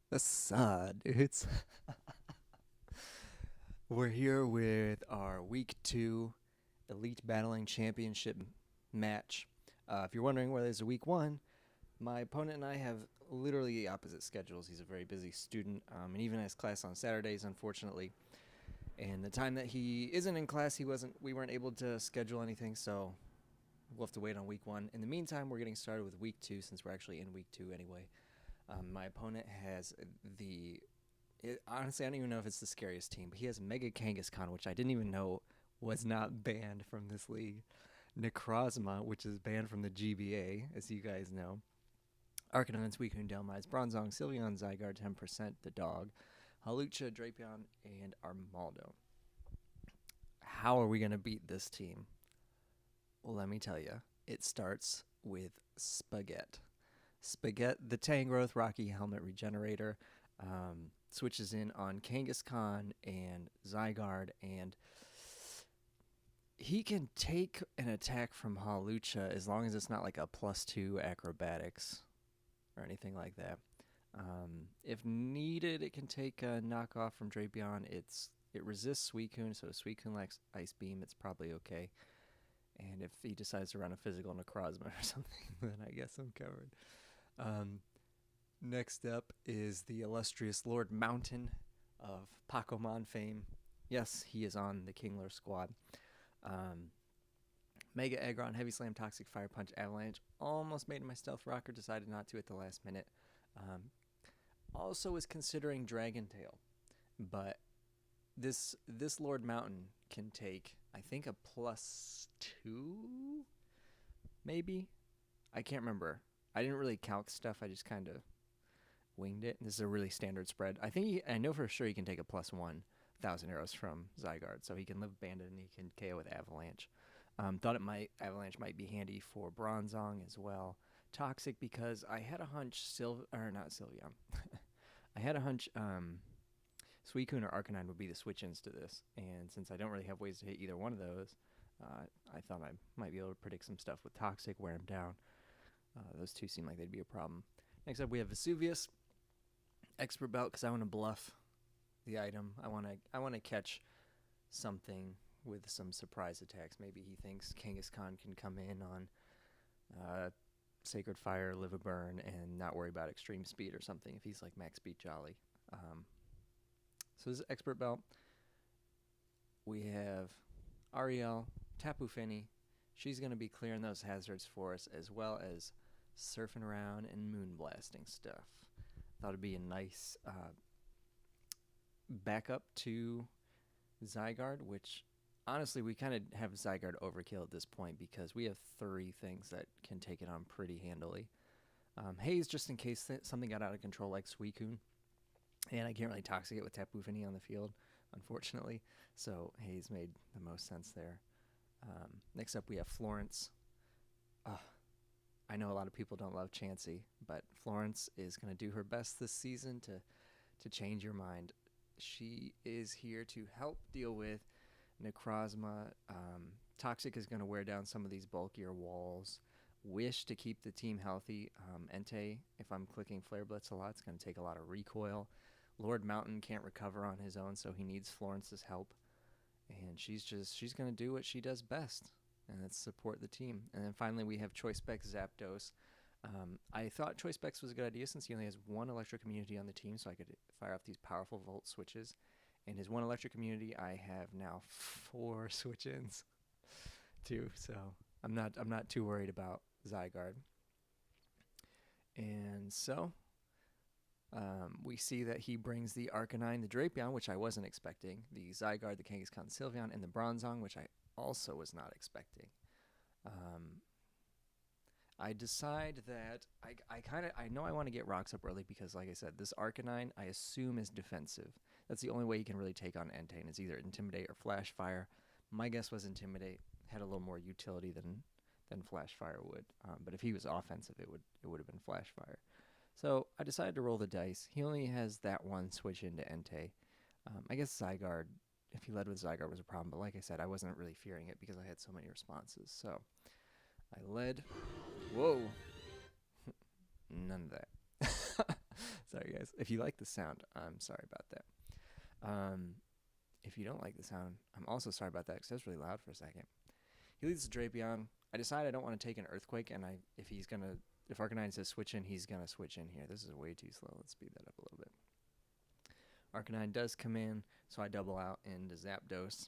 What's up, dudes? We're here with our week 2 Elite Battling Championship match. If you're wondering where there's a week 1, my opponent and I have literally opposite schedules. He's a very busy student and even has class on Saturdays, unfortunately. And the time that he isn't in class, we weren't able to schedule anything, so we'll have to wait on week 1. In the meantime, we're getting started with week 2 since we're actually in week 2 anyway. My opponent has honestly, I don't even know if it's the scariest team, but he has Mega Kangaskhan, which I didn't even know was not banned from this league. Necrozma, which is banned from the GBA, as you guys know. Arcanine, Suicune, Delmise, Bronzong, Sylveon, Zygarde, 10%, the dog, Halucha, Drapion, and Armaldo. How are we going to beat this team? Well, let me tell you. It starts with Spaghetti. Spaghetti, the Tangrowth Rocky Helmet Regenerator, switches in on Kangaskhan and Zygarde, and he can take an attack from Halucha as long as it's not like a +2 acrobatics or anything like that. If needed, it can take a knockoff from Drapion. It resists Suicune, so if Suicune likes Ice Beam, it's probably okay. And if he decides to run a physical Necrozma or something, then I guess I'm covered. Um, Next up is the illustrious Lord Mountain of Pokemon fame. Yes, he is on the Kinglers squad. Um, Mega Aggron, Heavy Slam, Toxic Fire Punch, Avalanche. Almost made my Stealth Rocker, decided not to at the last minute. Also was considering Dragon Tail, but this Lord Mountain can take, I think, a +2, maybe. I can't remember. I didn't really calc stuff. I just kind of winged it. This is a really standard spread. I know for sure he can take a +1,000 arrows from Zygarde, so he can live Bandit and he can KO with Avalanche. Thought Avalanche might be handy for Bronzong as well. Toxic because I had a hunch not Sylveon. I had a hunch Suicune or Arcanine would be the switch-ins to this, and since I don't really have ways to hit either one of those, I thought I might be able to predict some stuff with Toxic, wear him down. Those two seem like they'd be a problem. Next up, we have Vesuvius. Expert Belt because I want to bluff the item. I want to catch something with some surprise attacks. Maybe he thinks Kangaskhan can come in on Sacred Fire, Live a Burn, and not worry about extreme speed or something if he's like max speed Jolly. So this is Expert Belt. We have Ariel, Tapu Fini. She's going to be clearing those hazards for us as well as surfing around and moonblasting stuff. Thought it'd be a nice backup to Zygarde, which honestly we kind of have Zygarde overkill at this point because we have 3 things that can take it on pretty handily. Haze, just in case something got out of control like Suicune, and I can't really toxic it with Tapu Fini on the field, unfortunately, so Haze made the most sense there. Next up we have Florence. I know a lot of people don't love Chansey, but Florence is going to do her best this season to change your mind. She is here to help deal with Necrozma. Toxic is going to wear down some of these bulkier walls. Wish to keep the team healthy. Entei, if I'm clicking Flare Blitz a lot, it's going to take a lot of recoil. Lord Mountain can't recover on his own, so he needs Florence's help. And she's going to do what she does best, and that's support the team. And then finally we have Choice Specs Zapdos. I thought Choice Specs was a good idea since he only has 1 electric immunity on the team, so I could fire off these powerful Volt switches. And his 1 electric immunity, I have now 4 switch-ins too, so I'm not too worried about Zygarde. And so we see that he brings the Arcanine, the Drapion, which I wasn't expecting, the Zygarde, the Kangaskhan, Sylveon, and the Bronzong, which I also was not expecting. I decide that I know I want to get rocks up early because, like I said, this Arcanine I assume is defensive. That's the only way you can really take on Entei, and it's either Intimidate or Flash Fire. My guess was Intimidate had a little more utility than Flash Fire would. But if he was offensive, it would have been Flash Fire. So I decided to roll the dice. He only has that 1 switch into Entei. I guess Zygarde, if he led with Zygarde, was a problem. But like I said, I wasn't really fearing it because I had so many responses. So I led. Whoa. None of that. Sorry, guys. If you like the sound, I'm sorry about that. If you don't like the sound, I'm also sorry about that because that was really loud for a second. He leads the Drapion. I decide I don't want to take an Earthquake, and if Arcanine says switch in, he's going to switch in here. This is way too slow. Let's speed that up a little bit. Arcanine does come in, so I double out into Zapdos.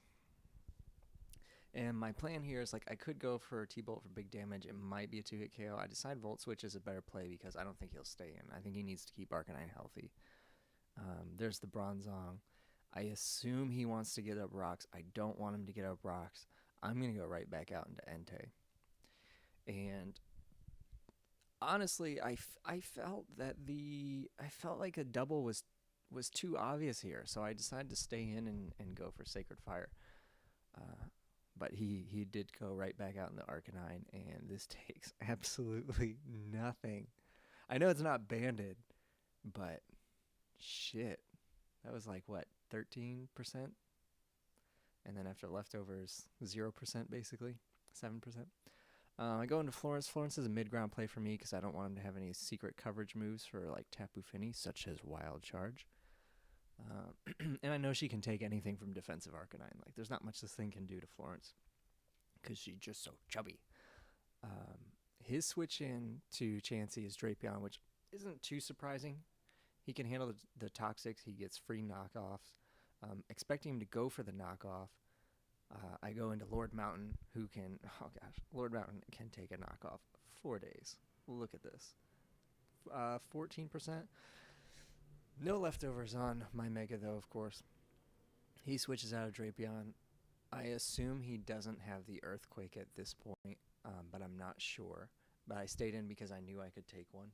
And my plan here is, like, I could go for T-Bolt for big damage. It might be a 2-hit KO. I decide Volt Switch is a better play because I don't think he'll stay in. I think he needs to keep Arcanine healthy. There's the Bronzong. I assume he wants to get up rocks. I don't want him to get up rocks. I'm going to go right back out into Entei. And honestly, I felt like a double was too obvious here. So I decided to stay in and go for Sacred Fire. But he did go right back out in the Arcanine, and this takes absolutely nothing. I know it's not banded, but shit. That was like, what, 13%? And then after leftovers, 0% basically, 7%. I go into Florence. Florence is a mid-ground play for me because I don't want him to have any secret coverage moves for like Tapu Fini, such as Wild Charge. And I know she can take anything from defensive Arcanine. Like, there's not much this thing can do to Florence because she's just so chubby. His switch in to Chanseys is Drapion, which isn't too surprising. He can handle the Toxics. He gets free knockoffs. Expecting him to go for the knockoff, I go into Lord Mountain, who can, Lord Mountain can take a knockoff 4 days. Look at this. 14%. No leftovers on my Mega, though, of course. He switches out of Drapion. I assume he doesn't have the Earthquake at this point, but I'm not sure. But I stayed in because I knew I could take one.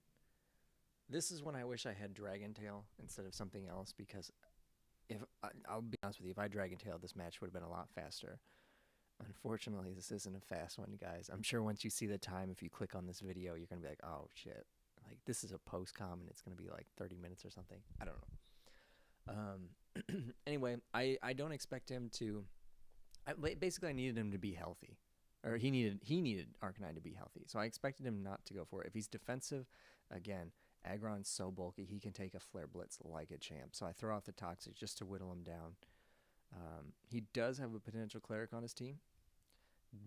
This is when I wish I had Dragon Tail instead of something else, because I'll be honest with you, if I Dragon Tail, this match would have been a lot faster. Unfortunately, this isn't a fast one, guys. I'm sure once you see the time, if you click on this video, you're going to be like, oh, shit. Like, this is a post-com, and it's going to be like 30 minutes or something. I don't know. Anyway, I don't expect him to... basically, I needed him to be healthy. Or he needed Arcanine to be healthy. So I expected him not to go for it. If he's defensive, again, Aggron's so bulky, he can take a Flare Blitz like a champ. So I throw off the Toxic just to whittle him down. He does have a potential Cleric on his team.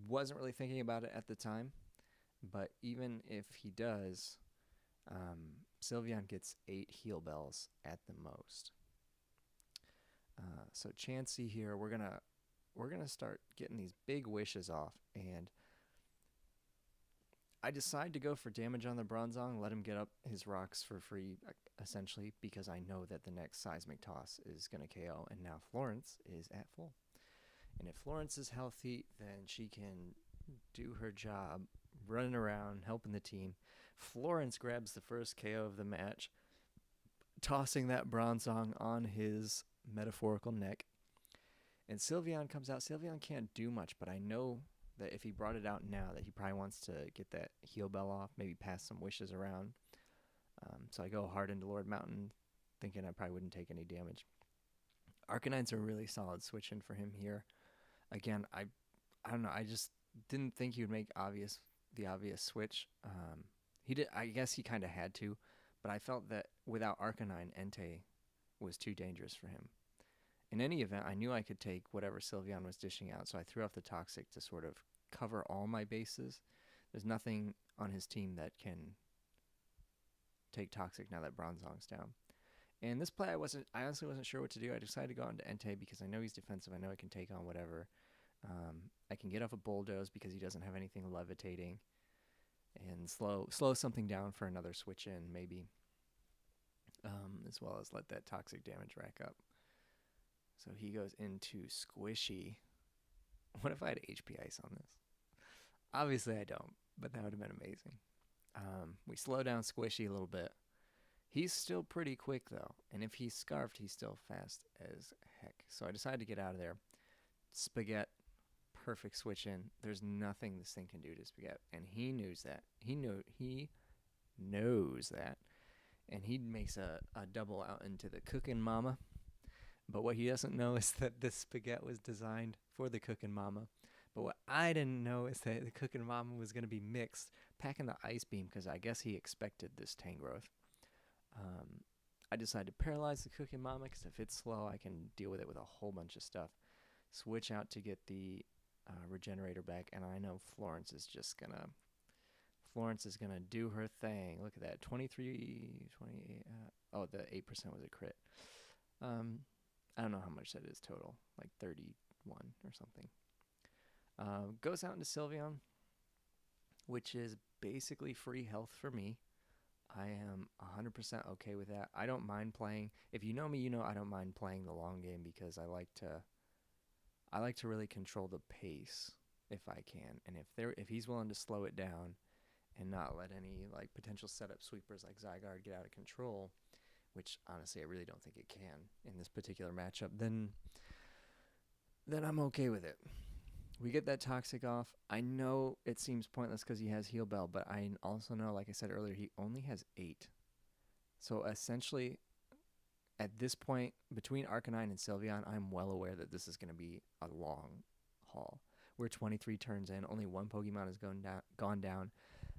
Wasn't really thinking about it at the time. But even if he does... Sylveon gets 8 Heal Bells at the most. So Chansey here, we're gonna start getting these big wishes off, and I decide to go for damage on the Bronzong, let him get up his rocks for free, essentially, because I know that the next Seismic Toss is gonna KO, and now Florence is at full. And if Florence is healthy, then she can do her job, running around, helping the team. Florence grabs the first KO of the match, tossing that Bronzong on his metaphorical neck. And Sylveon comes out. Sylveon can't do much, but I know that if he brought it out now, that he probably wants to get that Heal Bell off, maybe pass some wishes around. So I go hard into Lord Mountain, thinking I probably wouldn't take any damage. Arcanine's a really solid switch in for him here. Again, I don't know. I just didn't think he would make the obvious switch. He did. I guess he kind of had to, but I felt that without Arcanine, Entei was too dangerous for him. In any event, I knew I could take whatever Sylveon was dishing out, so I threw off the Toxic to sort of cover all my bases. There's nothing on his team that can take Toxic now that Bronzong's down. And this play, I honestly wasn't sure what to do. I decided to go into Entei because I know he's defensive. I know I can take on whatever. I can get off a Bulldoze because he doesn't have anything levitating. And slow something down for another switch in, maybe. As well as let that Toxic damage rack up. So he goes into Squishy. What if I had HP Ice on this? Obviously I don't, but that would have been amazing. We slow down Squishy a little bit. He's still pretty quick, though. And if he's Scarfed, he's still fast as heck. So I decided to get out of there. Spaghetti. Perfect switch in. There's nothing this thing can do to Spaghetti, and he knows that. He knows that, and he makes a double out into the Cookin' Mama. But what he doesn't know is that this Spaghetti was designed for the Cookin' Mama. But what I didn't know is that the Cookin' Mama was going to be mixed, packing the Ice Beam, because I guess he expected this Tangrowth. I decide to paralyze the Cooking Mama because if it's slow, I can deal with it with a whole bunch of stuff. Switch out to get the regenerator back, and I know Florence is gonna do her thing. Look at that, 23, 28. Oh, the 8% was a crit. I don't know how much that is total, like 31 or something. Goes out into Sylveon, which is basically free health for me. I am 100% okay with that. I don't mind playing. If you know me, you know I don't mind playing the long game because I like to really control the pace if I can. And if he's willing to slow it down and not let any like potential setup sweepers like Zygarde get out of control, which honestly I really don't think it can in this particular matchup, then I'm okay with it. We get that Toxic off. I know it seems pointless because he has Heal Bell, but I also know, like I said earlier, he only has 8. So essentially, at this point, between Arcanine and Sylveon, I'm well aware that this is going to be a long haul. We're 23 turns in. Only one Pokemon has gone down.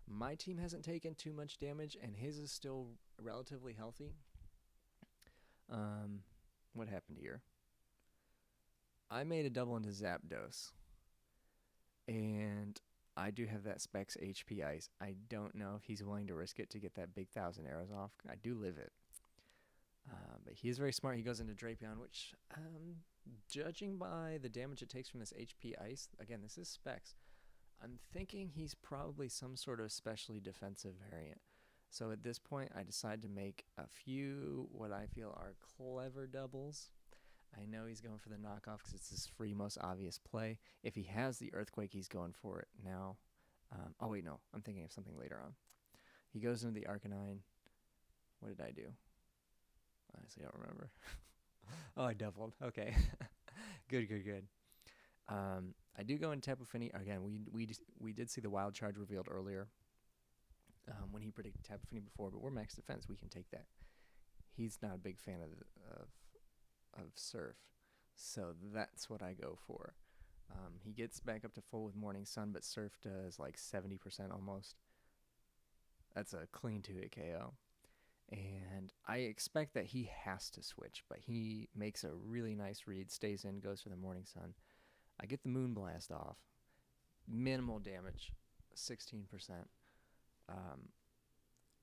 My team hasn't taken too much damage, and his is still relatively healthy. What happened here? I made a double into Zapdos. And I do have that Specs HP Ice. I don't know if he's willing to risk it to get that big 1,000 arrows off. I do live it. But he is very smart. He goes into Drapion, which, judging by the damage it takes from this HP Ice, again, this is Specs, I'm thinking he's probably some sort of specially defensive variant. So at this point, I decide to make a few what I feel are clever doubles. I know he's going for the knockoff because it's his free, most obvious play. If he has the Earthquake, he's going for it now. Oh, wait, no. I'm thinking of something later on. He goes into the Arcanine. What did I do? Honestly, I don't remember. Oh, I doubled. Okay. Good. I do go in Tapu Fini. Again, we did see the Wild Charge revealed earlier when he predicted Tapu Fini before, but we're max defense. We can take that. He's not a big fan of Surf, so that's what I go for. He gets back up to full with Morning Sun, but Surf does like 70% almost. That's a clean 2-hit KO. And I expect that he has to switch, but he makes a really nice read, stays in, goes for the Morning Sun. I get the Moonblast off. Minimal damage, 16%.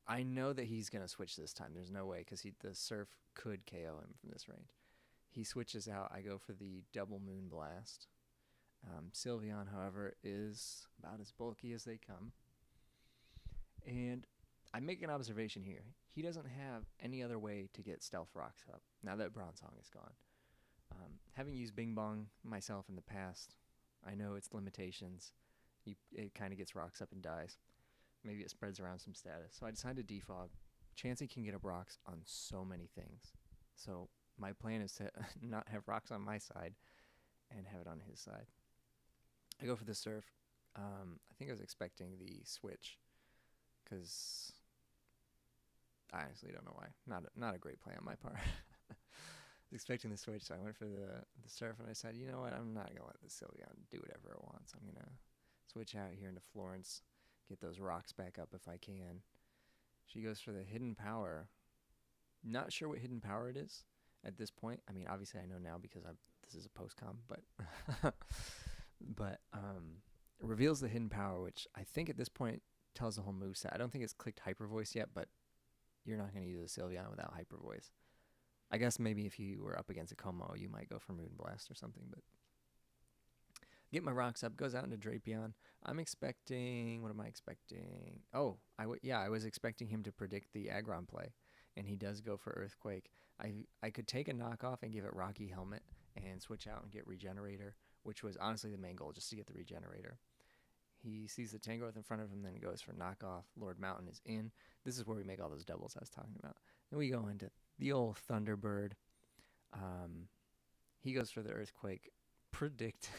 I know that he's going to switch this time. There's no way, because the Surf could KO him from this range. He switches out. I go for the double Moonblast. Sylveon, however, is about as bulky as they come. And I make an observation here. He doesn't have any other way to get Stealth Rocks up, now that Bronzong is gone. Having used Bing Bong myself in the past, I know its limitations. It kind of gets rocks up and dies. Maybe it spreads around some status. So I decided to defog. Chansey can get up rocks on so many things. So my plan is to not have rocks on my side and have it on his side. I go for the Surf. I think I was expecting the switch because I honestly don't know why. Not a great play on my part. I was expecting the switch, so I went for the Surf, and I said, you know what, I'm not going to let the Sylveon do whatever it wants. I'm going to switch out here into Florence, get those rocks back up if I can. She goes for the Hidden Power. Not sure what Hidden Power it is at this point. I mean, obviously I know now because this is a post-com, but but reveals the Hidden Power, which I think at this point tells the whole moveset. I don't think it's clicked Hyper Voice yet, but you're not going to use a Sylveon without Hyper Voice. I guess maybe if you were up against a Como, you might go for Moonblast or something, but get my rocks up, goes out into Drapion. I'm expecting, what am I expecting? Oh, I was expecting him to predict the Aggron play, and he does go for Earthquake. I could take a knockoff and give it Rocky Helmet and switch out and get Regenerator, which was honestly the main goal, just to get the Regenerator. He sees the Tangrowth in front of him, then goes for knockoff. Lord Mountain is in. This is where we make all those doubles I was talking about. Then we go into the old Thunderbird. He goes for the Earthquake. Predict.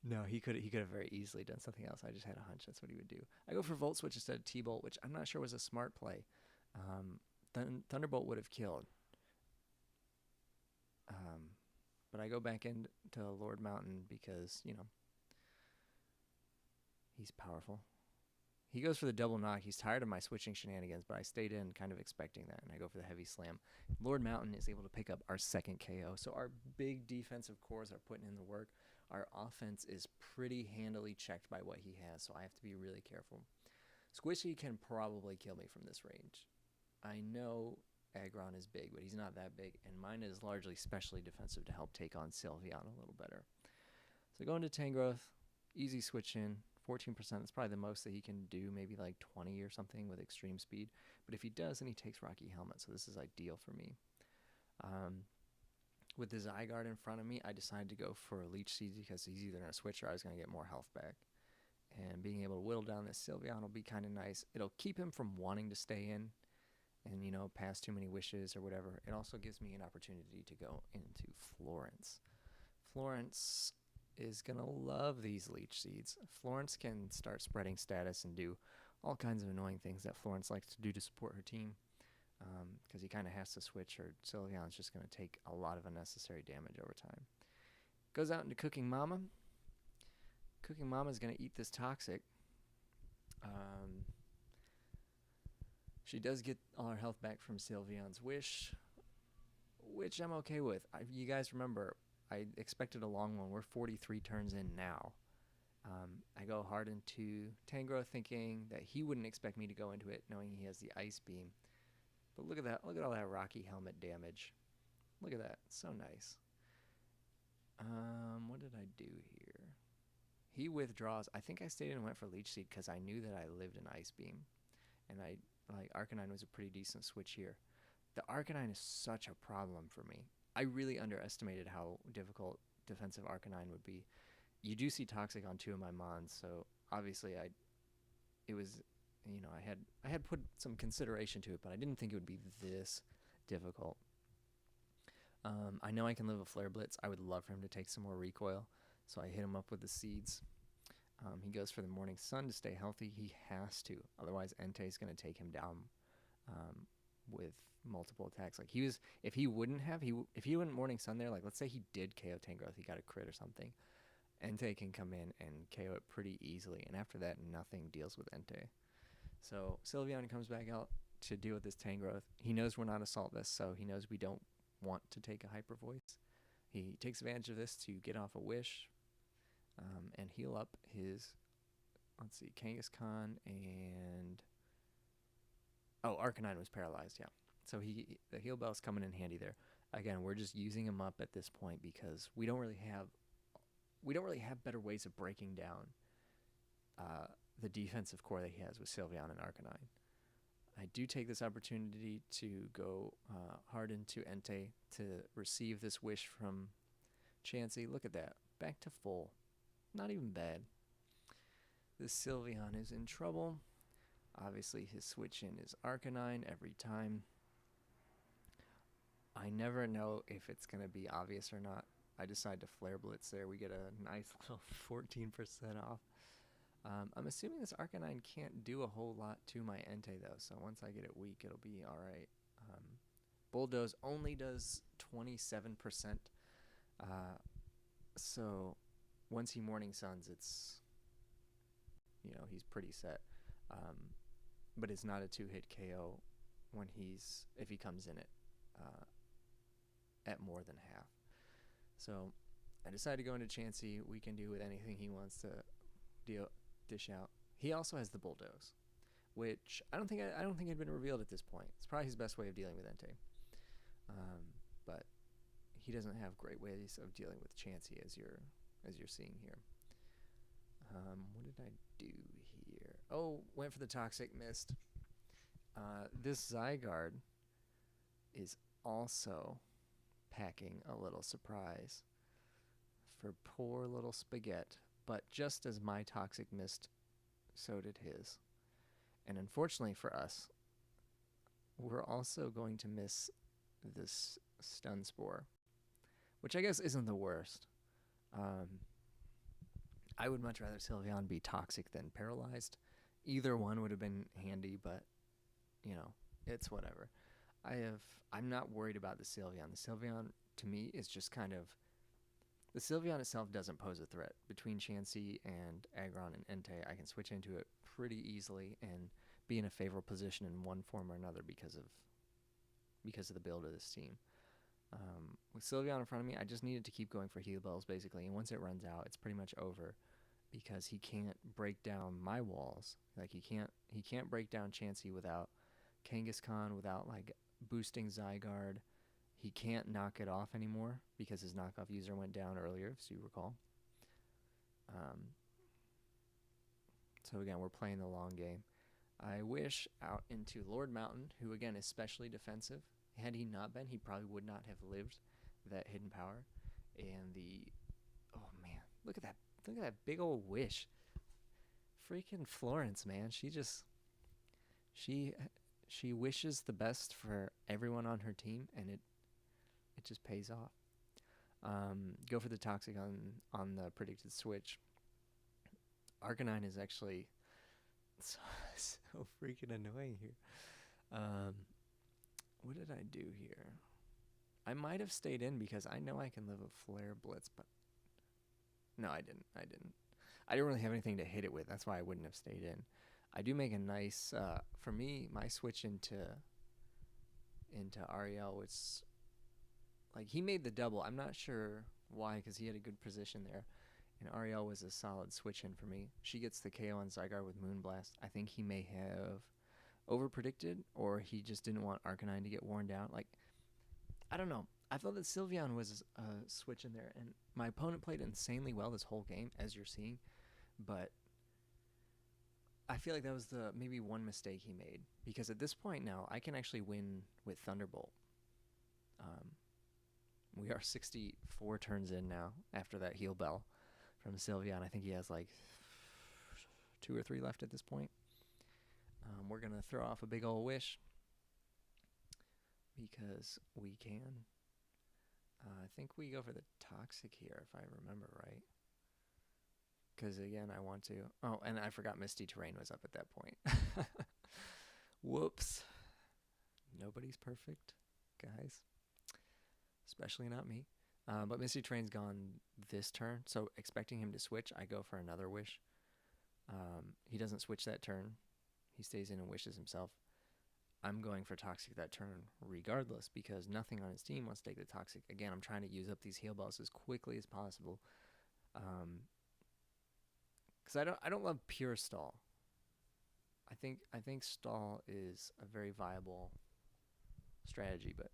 No, he could have very easily done something else. I just had a hunch that's what he would do. I go for Volt Switch instead of T-Bolt, which I'm not sure was a smart play. Thunderbolt would have killed. But I go back into Lord Mountain because, you know, he's powerful. he goes for the double knock. He's tired of my switching shenanigans, but I stayed in kind of expecting that, and I go for the heavy slam. Lord Mountain is able to pick up our second KO. So our big defensive cores are putting in the work. Our offense is pretty handily checked by what he has, so I have to be really careful. Squishy can probably kill me from this range. I know Aggron is big, but he's not that big, and mine is largely specially defensive to help take on Sylveon a little better. So go into Tangrowth, easy switch in, 14%. That's probably the most that he can do, maybe like 20 or something with extreme speed. But if he does, then he takes Rocky Helmet, so this is ideal for me. With the Zygarde in front of me, I decided to go for a Leech Seed because he's either going to switch or I was going to get more health back. And being able to whittle down this Sylveon will be kind of nice. It'll keep him from wanting to stay in and, you know, pass too many wishes or whatever. It also gives me an opportunity to go into Florence. Florence is going to love these Leech Seeds. Florence can start spreading status and do all kinds of annoying things that Florence likes to do to support her team. Because he kind of has to switch, or Sylveon's just going to take a lot of unnecessary damage over time. Goes out into Cooking Mama. Cooking Mama is going to eat this Toxic. She does get all her health back from Sylveon's Wish, which I'm okay with. You guys remember, I expected a long one. We're 43 turns in now. I go hard into Tangrowth thinking that he wouldn't expect me to go into it, knowing he has the Ice Beam. But look at that. Look at all that Rocky Helmet damage. Look at that. So nice. What did I do here? He withdraws. I think I stayed and went for Leech Seed because I knew that I lived in Ice Beam. And Arcanine was a pretty decent switch here. The Arcanine is such a problem for me. I really underestimated how difficult defensive Arcanine would be. You do see Toxic on 2 of my Mons, so obviously it was... You know, I had put some consideration to it, but I didn't think it would be this difficult. I know I can live a Flare Blitz. I would love for him to take some more recoil, so I hit him up with the Seeds. He goes for the Morning Sun to stay healthy. He has to, otherwise Entei is going to take him down with multiple attacks. Like if he wouldn't Morning Sun there, like let's say he did KO Tangrowth, he got a crit or something. Entei can come in and KO it pretty easily, and after that, nothing deals with Entei. So Sylveon comes back out to deal with this Tangrowth. He knows we're not Assault Vest, so he knows we don't want to take a Hyper Voice. He takes advantage of this to get off a Wish and heal up his, let's see, Kangaskhan and... Oh, Arcanine was paralyzed, yeah. So the Heal Bell's coming in handy there. Again, we're just using him up at this point because we don't really have better ways of breaking down the defensive core that he has with Sylveon and Arcanine. I do take this opportunity to go hard into Entei to receive this wish from Chansey. Look at that. Back to full. Not even bad. This Sylveon is in trouble. Obviously, his switch in is Arcanine every time. I never know if it's going to be obvious or not. I decide to Flare Blitz there. We get a nice little 14% off. I'm assuming this Arcanine can't do a whole lot to my Entei, though, so once I get it weak, it'll be alright. Bulldoze only does 27%, so once he Morning Suns, it's, you know, he's pretty set. But it's not a 2-hit KO if he comes in it at more than half. So I decided to go into Chansey. We can do with anything he wants to dish out. He also has the Bulldoze, which I don't think had been revealed at this point. It's probably his best way of dealing with Entei. But he doesn't have great ways of dealing with Chansey as you're seeing here. What did I do here? Oh, went for the Toxic, missed. This Zygarde is also packing a little surprise for poor little Spaghetti. But just as my Toxic missed, so did his. And unfortunately for us, we're also going to miss this Stun Spore, which I guess isn't the worst. I would much rather Sylveon be Toxic than Paralyzed. Either one would have been handy, but, you know, it's whatever. I'm not worried about the Sylveon. The Sylveon, to me, is just kind of... The Sylveon itself doesn't pose a threat. Between Chansey and Aggron and Entei, I can switch into it pretty easily and be in a favorable position in one form or another because of the build of this team. With Sylveon in front of me, I just needed to keep going for heal bells basically, and once it runs out, it's pretty much over because he can't break down my walls. Like he can't break down Chansey without Kangaskhan, without like boosting Zygarde. He can't knock it off anymore because his knockoff user went down earlier, if you recall. So again, we're playing the long game. I wish out into Lord Mountain, who again is specially defensive. Had he not been, he probably would not have lived that hidden power. And oh man, look at that big old wish. Freaking Florence, man. She wishes the best for everyone on her team, and it just pays off. Go for the Toxic on the predicted switch. Arcanine is actually so freaking annoying here. What did I do here? I might have stayed in because I know I can live a Flare Blitz, but no, I didn't. I didn't really have anything to hit it with. That's why I wouldn't have stayed in. I do make a nice, for me, my switch into Ariel was, like, he made the double. I'm not sure why, because he had a good position there. And Ariel was a solid switch in for me. She gets the KO on Zygarde with Moonblast. I think he may have over-predicted, or he just didn't want Arcanine to get worn down. Like, I don't know. I thought that Sylveon was a switch in there, and my opponent played insanely well this whole game, as you're seeing. But I feel like that was the maybe one mistake he made, because at this point now, I can actually win with Thunderbolt. We are 64 turns in now after that heal bell from Sylveon. I think he has like 2 or 3 left at this point. We're going to throw off a big old wish because we can. I think we go for the Toxic here, if I remember right. Because, again, I want to... Oh, and I forgot Misty Terrain was up at that point. Whoops. Nobody's perfect, guys. Especially not me. But Misty Terrain's gone this turn, so expecting him to switch, I go for another wish. He doesn't switch that turn. He stays in and wishes himself. I'm going for Toxic that turn regardless because nothing on his team wants to take the Toxic. Again, I'm trying to use up these heal balls as quickly as possible. Because I don't love pure stall. I think stall is a very viable strategy, but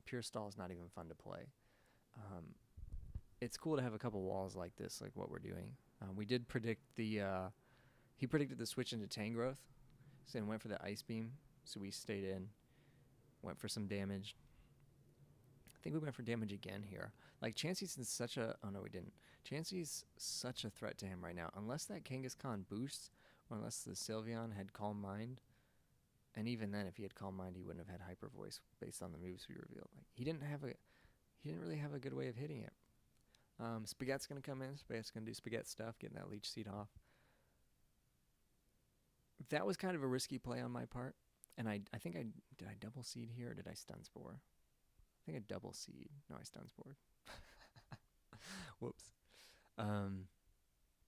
pure stall is not even fun to play. It's cool to have a couple walls like this, like what we're doing. We did predict he predicted the switch into Tangrowth, so then went for the Ice Beam, so we stayed in, went for some damage. I think we went for damage again here. Like, Chansey's is such a... Oh, no, we didn't. Chansey's such a threat to him right now. Unless that Kangaskhan boosts, or unless the Sylveon had Calm Mind, and even then, if he had Calm Mind, he wouldn't have had Hyper Voice based on the moves we revealed. Like, he didn't really have a good way of hitting it. Spaghetti's going to come in. Spaghetti's going to do Spaghetti stuff, getting that Leech Seed off. That was kind of a risky play on my part. And I think did I double seed here or did I stun spore? I think I double seed. No, I stun spored. Whoops.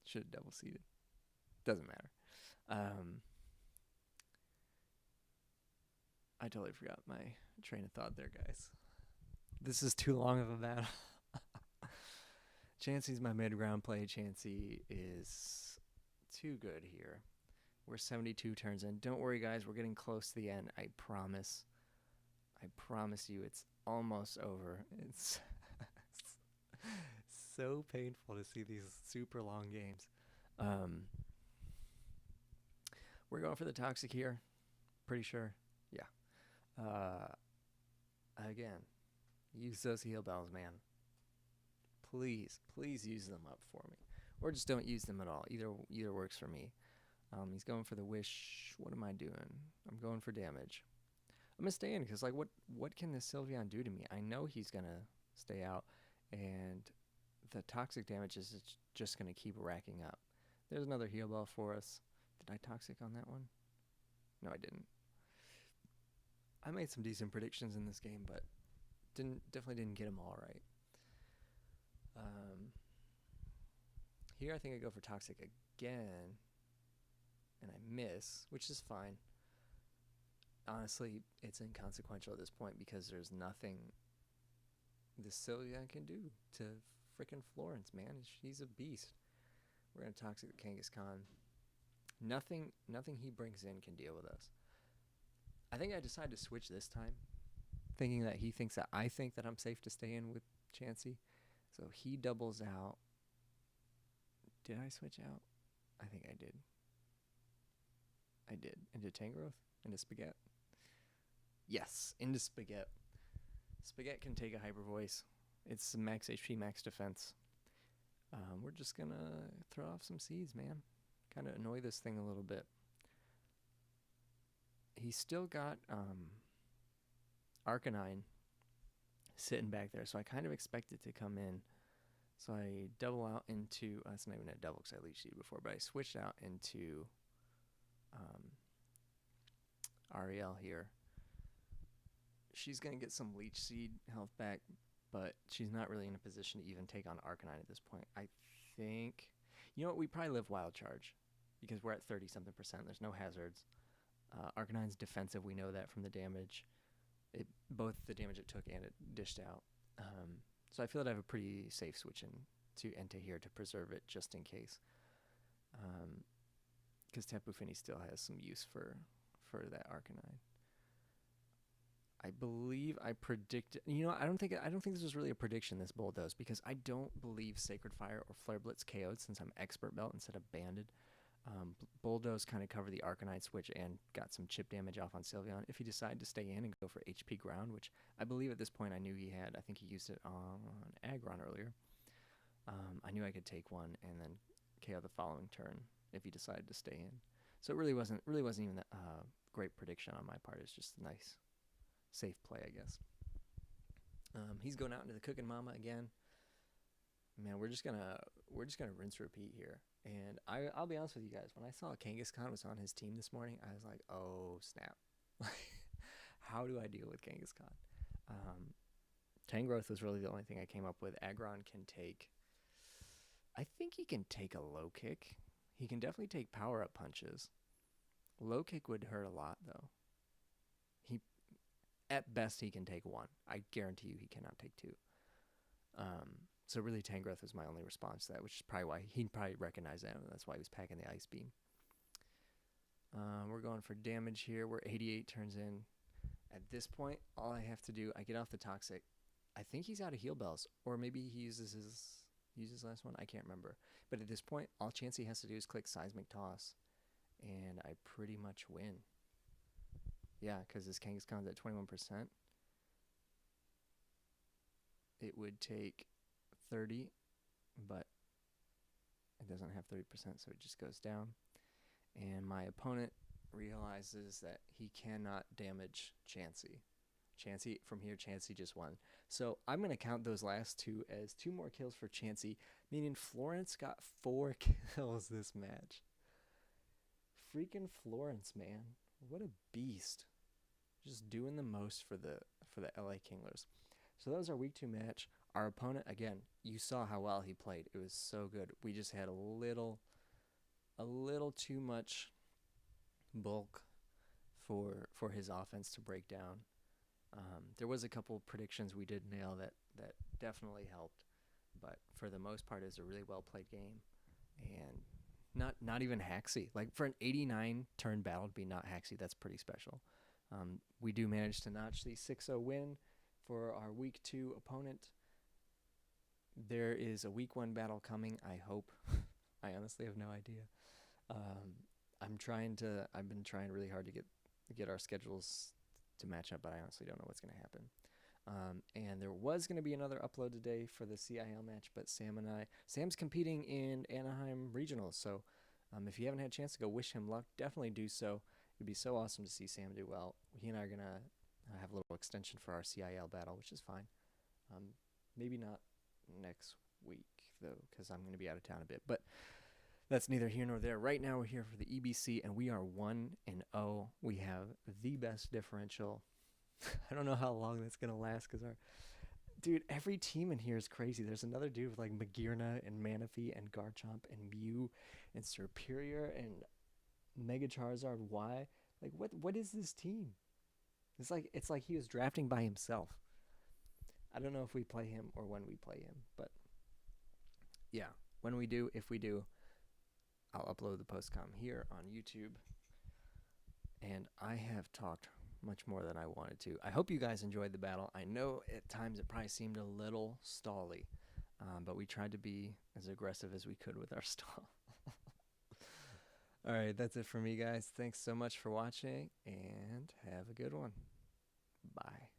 Should have double seeded. Doesn't matter. I totally forgot my train of thought there, guys. This is too long of a battle. Chansey's my mid-round play. Chansey is too good here. We're 72 turns in. Don't worry, guys. We're getting close to the end. I promise. I promise you it's almost over. It's so painful to see these super long games. We're going for the Toxic here. Pretty sure. Yeah. Again, use those heal bells, man. Please use them up for me. Or just don't use them at all. Either works for me. He's going for the wish. What am I doing? I'm going for damage. I'm going to stay in because, like, what can this Sylveon do to me? I know he's going to stay out, and the Toxic damage is just going to keep racking up. There's another heal bell for us. Did I Toxic on that one? No, I didn't. I made some decent predictions in this game, but definitely didn't get them all right. Um, Here I think I go for toxic again, and I miss, which is fine. Honestly, it's inconsequential at this point because there's nothing this Sylveon can do to frickin' Florence, man. She's a beast. We're gonna toxic Kangaskhan. Nothing he brings in can deal with us. I think I decided to switch this time, thinking that he thinks that I think that I'm safe to stay in with Chansey. So he doubles out. Did I switch out? I think I did. I did. Into Tangrowth? Into Spaghetti? Yes, into Spaghetti. Spaghetti can take a Hyper Voice. It's max HP, max defense. We're just going to throw off some seeds, man. Kind of annoy this thing a little bit. He's still got Arcanine sitting back there, so I kind of expect it to come in. So I double out into, it's not even a double because I leech seed before, but I switched out into Ariel here. She's going to get some leech seed health back, but she's not really in a position to even take on Arcanine at this point. I think, you know what, we probably live Wild Charge because we're at 30-something%. There's no hazards. Arcanine's defensive, we know that from the damage. Both the damage it took and it dished out. So I feel that I have a pretty safe switch in to Entei here to preserve it just in case. Because Tapu Fini still has some use for that Arcanine. I believe I predicted. You know, I don't think this was really a prediction. This Bulldoze, because I don't believe Sacred Fire or Flare Blitz KO'd since I'm Expert Belt instead of Banded. Bulldoze kind of covered the Arcanine switch and got some chip damage off on Sylveon. If he decided to stay in and go for HP Ground, which I believe at this point I knew he had. I think he used it on Aggron earlier. I knew I could take one and then KO the following turn if he decided to stay in. So it really wasn't even a great prediction on my part. It's just a nice, safe play, I guess. He's going out into the Cooking Mama again. Man, we're just gonna rinse repeat here. And I'll be honest with you guys, when I saw Kangaskhan was on his team this morning, I was like, oh snap. How do I deal with Kangaskhan? Tangrowth was really the only thing I came up with. Aggron can take, I think he can take a low kick. He can definitely take power up punches. Low kick would hurt a lot though. At best he can take one. I guarantee you he cannot take two. So really Tangrowth was my only response to that, which is probably why he'd probably recognize that, and that's why he was packing the Ice Beam. We're going for damage here. We're 88 turns in. At this point, all I have to do, I get off the Toxic. I think he's out of Heal Bells, or maybe he uses his last one. I can't remember. But at this point, all Chansey has to do is click Seismic Toss, and I pretty much win. Yeah, because this Kangaskhan's at 21%. It would take 30, but it doesn't have 30%, so it just goes down. And my opponent realizes that he cannot damage Chansey. From here, Chansey just won. So I'm going to count those last two as 2 more kills for Chansey, meaning Florence got 4 kills this match. Freaking Florence, man. What a beast. Just doing the most for the LA Kinglers. So that was our week 2 match. Our opponent, again, you saw how well he played. It was so good. We just had a little too much bulk for his offense to break down. There was a couple predictions we did nail that definitely helped, but for the most part, it was a really well played game, and not even hacksy. Like for an 89 turn battle to be not hacksy, that's pretty special. We do manage to notch the 6-0 win for our week 2 opponent. There is a week 1 battle coming, I hope. I honestly have no idea. I've been trying really hard to get our schedules to match up, but I honestly don't know what's going to happen. And there was going to be another upload today for the CIL match, but Sam's competing in Anaheim Regionals, so if you haven't had a chance to go wish him luck, definitely do so. It'd be so awesome to see Sam do well. He and I are going to have a little extension for our CIL battle, which is fine. Maybe not next week, though, because I'm going to be out of town a bit, but that's neither here nor there. Right now we're here for the EBC, and we are 1-0. We have the best differential. I don't know how long that's going to last, because Dude, every team in here is crazy. There's another dude with like Magearna and Manaphy and Garchomp and Mew and Superior and Mega Charizard Y. Like what is this team? It's like he was drafting by himself. I don't know if we play him or when we play him, but yeah, when we do, if we do, I'll upload the postcom here on YouTube. And I have talked much more than I wanted to. I hope you guys enjoyed the battle. I know at times it probably seemed a little stally, but we tried to be as aggressive as we could with our stall. All right, that's it for me, guys. Thanks so much for watching, and have a good one. Bye.